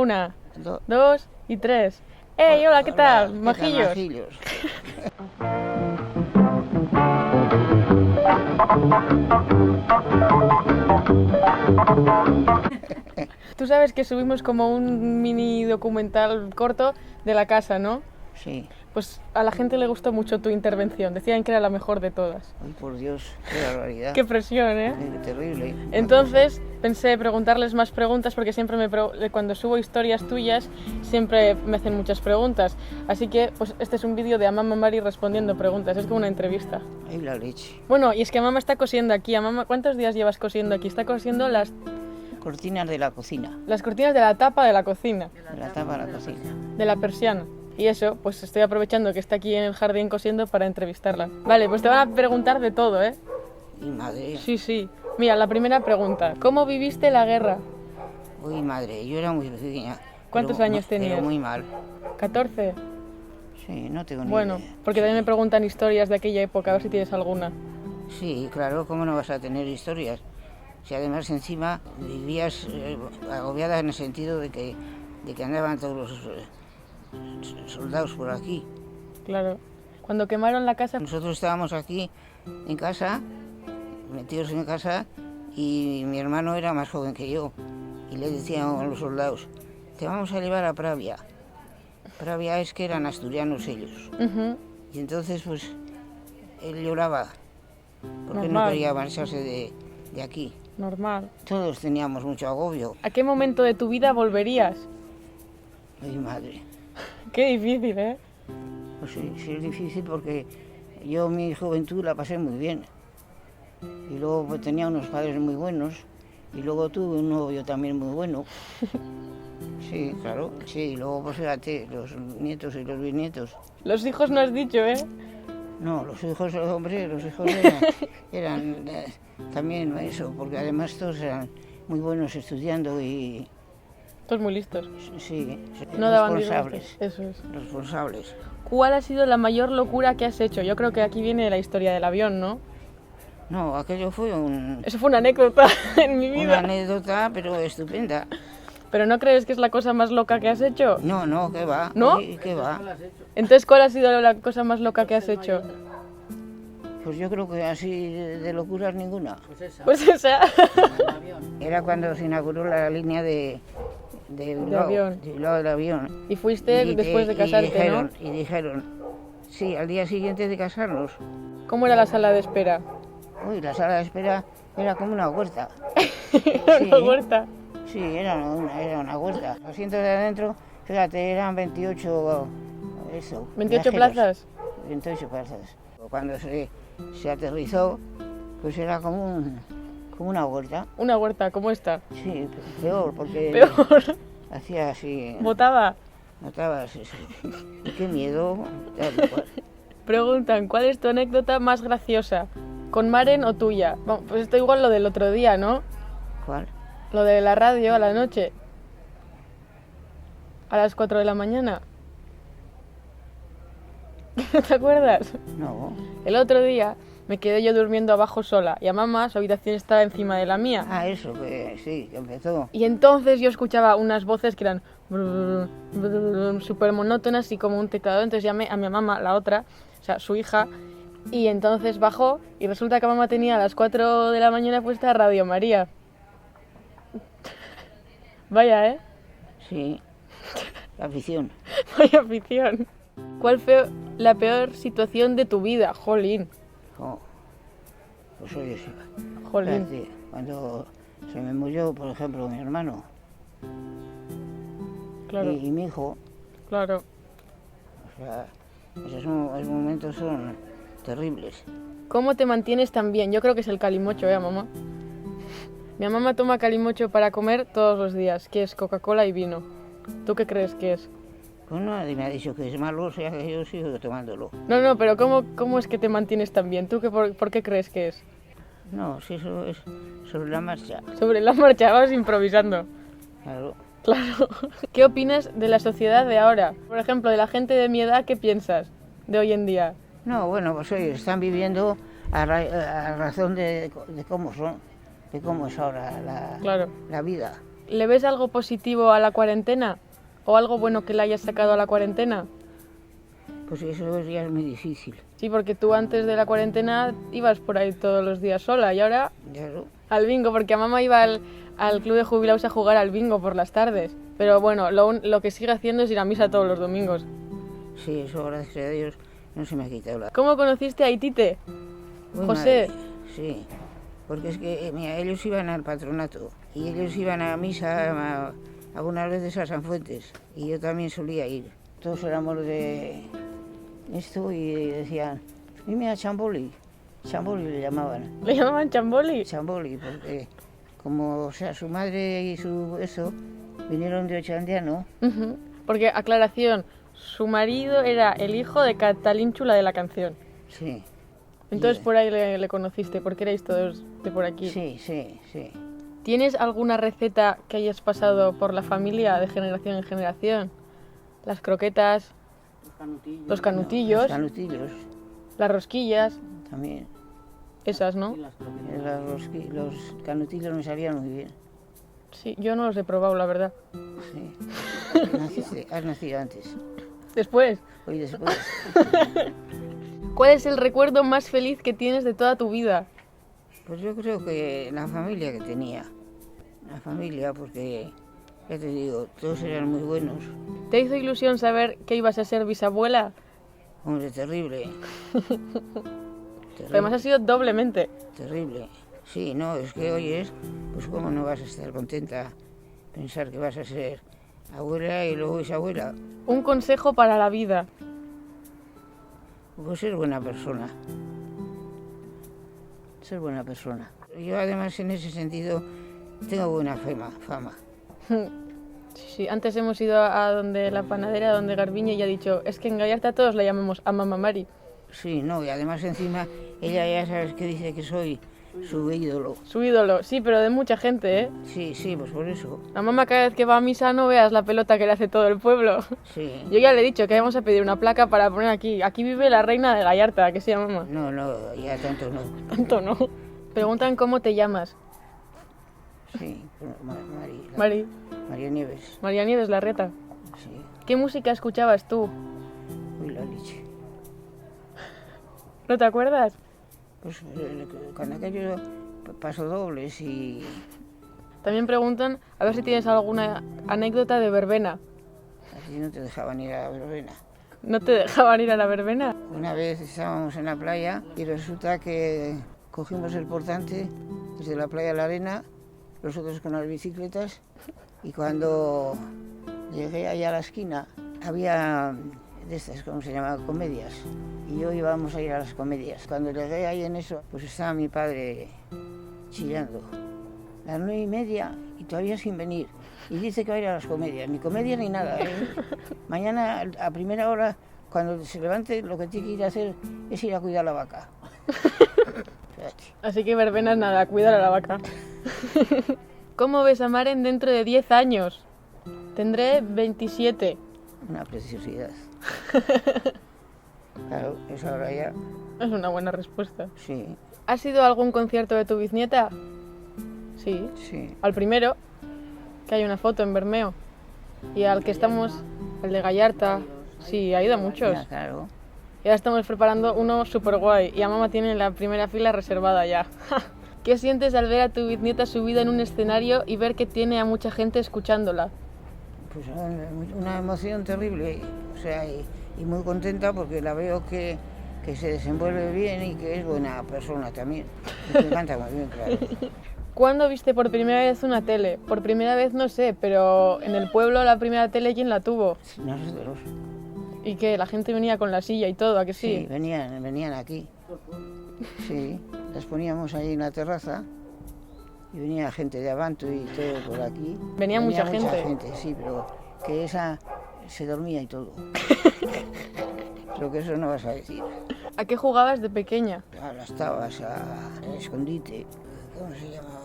Una, dos y tres. ¡Hey, hola, qué tal? Hola, Majillos. ¿qué tal, majillos? Tú sabes que subimos como un mini documental corto de la casa, ¿no? Sí. Pues a la gente le gustó mucho tu intervención. Decían que era la mejor de todas. Ay, por Dios, qué barbaridad. Qué presión, ¿eh? Qué terrible. Entonces pensé preguntarles más preguntas porque siempre cuando subo historias tuyas siempre me hacen muchas preguntas. Así que pues este es un vídeo de Amama Mari respondiendo preguntas, es como una entrevista. Ay, la leche. Bueno, y es que Amama está cosiendo aquí. Amama, ¿cuántos días llevas cosiendo aquí? Está cosiendo las Cortinas de la cocina. cortinas de la tapa de la cocina, De la tapa de la cocina. de la persiana. Y eso, pues estoy aprovechando que está aquí en el jardín cosiendo para entrevistarla. Vale, pues te van a preguntar de todo, ¿eh? Y madre. Sí, sí. Mira, la primera pregunta. ¿Cómo viviste la guerra? Uy, madre, yo era muy pequeña. ¿Cuántos pero años tenías? Pero muy mal. 14. Sí, no tengo ni Bueno, idea. porque también me preguntan historias de aquella época, a ver si tienes alguna. Sí, claro, ¿cómo no vas a tener historias? Si además encima vivías agobiada en el sentido de que andaban todos los soldados por aquí. Claro. Cuando quemaron la casa... Nosotros estábamos aquí en casa, metidos en casa, y mi hermano era más joven que yo. Y le decían a los soldados, te vamos a llevar a Pravia. Pravia es que eran asturianos ellos. Ujú. Y entonces pues él lloraba, porque no Normal. quería marcharse de aquí. Normal. Todos teníamos mucho agobio. ¿A qué momento de tu vida volverías? Ay, madre. Qué difícil, ¿eh? Pues sí, sí es difícil porque yo mi juventud la pasé muy bien. Y luego pues, tenía unos padres muy buenos. Y luego tuve un novio también muy bueno. Sí, claro. Sí, y luego pues fíjate, los nietos y los bisnietos. Los hijos no has dicho, ¿eh? No, los hijos, hombre, los hijos eran también eso, porque además todos eran muy buenos estudiando y Todos muy listos. sí, No daban responsables. disgustos. Eso es. Responsables. ¿Cuál ha sido la mayor locura que has hecho? Yo creo que aquí viene la historia del avión, ¿no? No, aquello fue Eso fue una anécdota en mi una vida. anécdota, pero estupenda. ¿Pero no crees que es la cosa más loca que has hecho? No, no, ¿qué va? ¿No? Sí, ¿qué va? Entonces, ¿cuál ha sido la cosa más loca que has hecho? Pues yo creo que así de locuras ninguna. Pues esa. Era cuando se inauguró la línea de Bilbao, avión. de Bilbao del avión. Y fuiste después de casarte, dijeron, ¿no? Y dijeron, sí, al día siguiente de casarnos. ¿Cómo era la sala de espera? Uy, la sala de espera era como una huerta. Una huerta. Sí, era una huerta. Los asientos de adentro, fíjate, eran 28, eso. 28 viajeros. plazas. 28 plazas. Cuando se aterrizó, pues era como una huerta. Una huerta, como esta. Sí, peor, porque Peor. hacía así, Botaba. notaba así. Y qué miedo, tal y cual. Preguntan, ¿cuál es tu anécdota más graciosa? ¿Con Maren o tuya? Bueno, pues esto igual lo del otro día, ¿no? ¿Cuál? Lo de la radio a la noche. A las 4 de la mañana. ¿No te acuerdas? No. El otro día me quedé yo durmiendo abajo sola y a mamá su habitación estaba encima de la mía. Ah, eso, que sí, que empezó. Y entonces yo escuchaba unas voces que eran súper monótonas y como un teclado. Entonces llamé a mi mamá, la otra, o sea, su hija, y entonces bajó y resulta que mamá tenía a las 4 de la mañana puesta Radio María. Vaya, ¿eh? Sí, la afición. Vaya afición. ¿Cuál fue la peor situación de tu vida? Jolín. Oh, pues oye, sí. Jolín. Fíjate, cuando se me murió, por ejemplo, mi hermano Claro, y mi hijo, claro. o sea, esos momentos son terribles. ¿Cómo te mantienes tan bien? Yo creo que es el calimocho, mamá? Mi mamá toma calimocho para comer todos los días, que es Coca-Cola y vino. ¿Tú qué crees que es? Pues nadie me ha dicho que es malo, o sea que yo sigo tomándolo. No, pero ¿cómo es que te mantienes tan bien? ¿Tú por qué crees que es? No, si eso es sobre la marcha, Sobre la marcha, vas improvisando. claro. Claro. ¿Qué opinas de la sociedad de ahora? Por ejemplo, de la gente de mi edad, ¿qué piensas de hoy en día? No, bueno, pues oye, están viviendo a razón de cómo son, de cómo es ahora Claro. la vida. ¿Le ves algo positivo a la cuarentena? ¿O algo bueno que le hayas sacado a la cuarentena? Pues eso ya es muy difícil. Sí, porque tú antes de la cuarentena ibas por ahí todos los días sola y ahora Claro. al bingo, porque a mamá iba al club de jubilados a jugar al bingo por las tardes. Pero bueno, lo que sigue haciendo es ir a misa todos los domingos. Sí, eso gracias a Dios no se me ha quitado la... ¿Cómo conociste a Itite? Uy, José. madre, sí, porque es que mira, ellos iban al patronato y ellos iban a misa algunas veces a San Fuentes y yo también solía ir. Todos éramos de esto y decían, dime a Chamboli. Chamboli le llamaban. ¿Le llamaban Chamboli? Chamboli, porque como o sea, su madre y su eso vinieron de Ochandiano. Ujú. Porque, aclaración, su marido era el hijo de Catalínchula de la canción. Sí. Entonces Sí. por ahí le conociste, porque erais todos de por aquí. Sí, sí, sí. ¿Tienes alguna receta que hayas pasado por la familia de generación en generación? Las croquetas, los canutillos, Los canutillos las rosquillas, también. esas, ¿no? Los canutillos me sabían muy bien. Sí, yo no los he probado, la verdad. Sí. Has nacido antes. Después, Hoy después. ¿cuál es el recuerdo más feliz que tienes de toda tu vida? Pues yo creo que la familia que tenía. La familia, porque, ya te digo, todos eran muy buenos. ¿Te hizo ilusión saber que ibas a ser bisabuela? Hombre, terrible. Pero además ha sido doblemente. Terrible. Sí, no, es que oyes, pues cómo no vas a estar contenta pensar que vas a ser abuela y luego bisabuela. Un consejo para la vida. Pues ser buena persona. Ser buena persona. Yo además en ese sentido tengo buena fama. Sí, antes hemos ido a donde la panadera, donde Garbiñe, y ha dicho, es que en Gallarta todos la llamamos a Mamá Mari. Sí, no, y además encima ella ya sabes que dice que soy su ídolo. Su ídolo, sí, pero de mucha gente, ¿eh? Sí, sí, pues por eso. La mamá cada vez que va a misa no veas la pelota que le hace todo el pueblo. Sí. Yo ya le he dicho que vamos a pedir una placa para poner aquí. Aquí vive la reina de Gallarta, que se llama mamá. No, no, ya tanto no. Tanto no. Preguntan cómo te llamas. Sí, María Nieves. María Nieves Larreta. Sí, ¿Qué música escuchabas tú? uy, la leche. ¿No te acuerdas? Pues cuando aquello paso dobles y... También preguntan a ver si tienes alguna anécdota de verbena. Así no te dejaban ir a la verbena. ¿No te dejaban ir a la verbena? Una vez estábamos en la playa y resulta que cogimos el portante desde la playa a la arena, nosotros con las bicicletas, y cuando llegué allá a la esquina había de estas, ¿cómo se llama? Comedias. Y yo íbamos a ir a las comedias. Cuando llegué ahí en eso, pues estaba mi padre chillando. Las 9:30 y todavía sin venir. Y dice que va a ir a las comedias. Ni comedias ni nada, ¿eh? Mañana a primera hora, cuando se levante, lo que tiene que ir a hacer es ir a cuidar la vaca. Así que verbenas nada, cuidar a la vaca. ¿Cómo ves a Maren dentro de 10 años? Tendré 27. Una preciosidad. Claro, eso ahora ya, Es una buena respuesta. sí, ¿Has ido a algún concierto de tu bisnieta? Sí. sí. Al primero, que hay una foto en Bermeo. Y al que estamos, el de Gallarta. Sí, ha ido a muchos. Ya, claro. Y ahora estamos preparando uno súper guay. Y a mamá tiene la primera fila reservada ya. ¿Qué sientes al ver a tu bisnieta subida en un escenario y ver que tiene a mucha gente escuchándola? Pues una emoción terrible, o sea, y muy contenta porque la veo que se desenvuelve bien y que es buena persona también. Y que canta muy bien, claro. ¿Cuándo viste por primera vez una tele? Por primera vez no sé, pero en el pueblo la primera tele, ¿quién la tuvo? Nosotros. Y que la gente venía con la silla y todo, ¿a que Sí, sí? venían aquí. Sí, las poníamos ahí en la terraza y venía gente de Avanto y todo por aquí. Venía mucha gente. Sí, pero que esa se dormía y todo. Pero que eso no vas a decir. ¿A qué jugabas de pequeña? A las tabas, al escondite, ¿cómo se llamaba?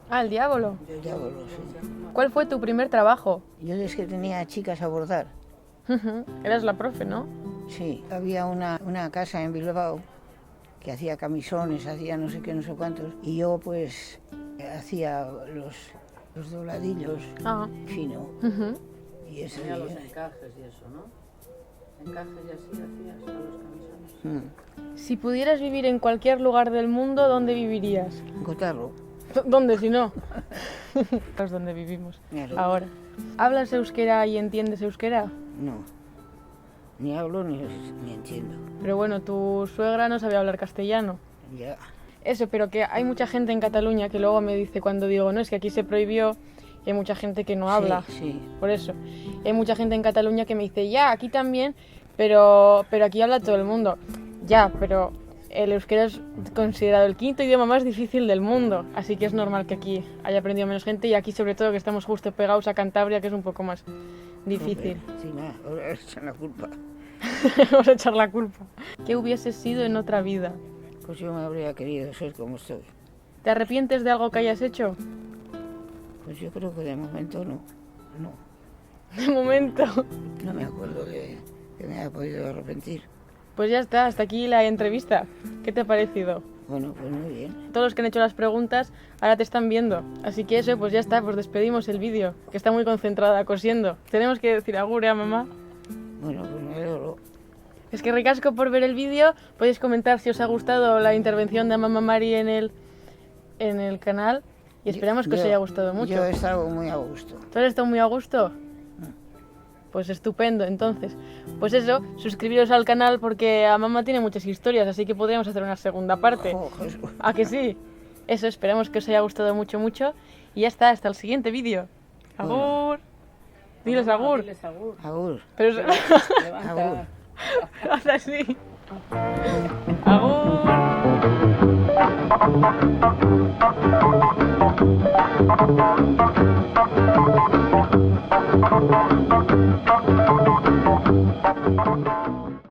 Ah, el diablo. El diablo, sí. ¿Cuál fue tu primer trabajo? Yo es que tenía chicas a bordar. Eras la profe, ¿no? Sí, había una casa en Bilbao que hacía camisones, hacía no sé qué, no sé cuántos, y yo pues hacía los los dobladillos, Ah. fino. Ujú. Y ese Tenía los día, encajes y eso, ¿no? Encajes y así hacías a los camisones. Si pudieras vivir en cualquier lugar del mundo, ¿dónde vivirías? Gotarro. ¿Dónde si no? Es donde vivimos Claro. ahora. ¿Hablas euskera y entiendes euskera? No, ni hablo ni entiendo. Pero bueno, tu suegra no sabía hablar castellano. Ya, Eso, pero que hay mucha gente en Cataluña que luego me dice cuando digo, no, es que aquí se prohibió y hay mucha gente que no habla. Sí, Por eso. Y hay mucha gente en Cataluña que me dice, ya, aquí también, pero aquí habla todo el mundo. Ya, pero el euskera es considerado el quinto idioma más difícil del mundo, así que es normal que aquí haya aprendido menos gente y aquí sobre todo que estamos justo pegados a Cantabria, que es un poco más difícil. Sí, nada, ahora echan la culpa. Vamos a echar la culpa. ¿Qué hubiese sido en otra vida? Pues yo me habría querido ser como estoy. ¿Te arrepientes de algo que hayas hecho? Pues yo creo que de momento no. No, De momento. no me acuerdo de que me haya podido arrepentir. Pues ya está, hasta aquí la entrevista. ¿Qué te ha parecido? Bueno, pues muy bien. Todos los que han hecho las preguntas ahora te están viendo. Así que eso, pues ya está, pues despedimos el vídeo, que está muy concentrada cosiendo. Tenemos que decir agur, ¿eh, mamá? Bueno, pues me alegro. Es que ricasco por ver el vídeo. Podéis comentar si os ha gustado la intervención de Mamá Mari en el canal. Y esperamos que os haya gustado mucho. Yo he estado muy a gusto. ¿Tú has estado muy a gusto? Pues estupendo, entonces. Pues eso, suscribiros al canal porque a mamá tiene muchas historias, así que podríamos hacer una segunda parte. Oh, Jesús. ¿A que sí? Eso, esperamos que os haya gustado mucho, mucho. Y ya está, hasta el siguiente vídeo. Agur. Diles agur. Diles agur. Agur. Pero Levanta. Agur. haz así. Agur.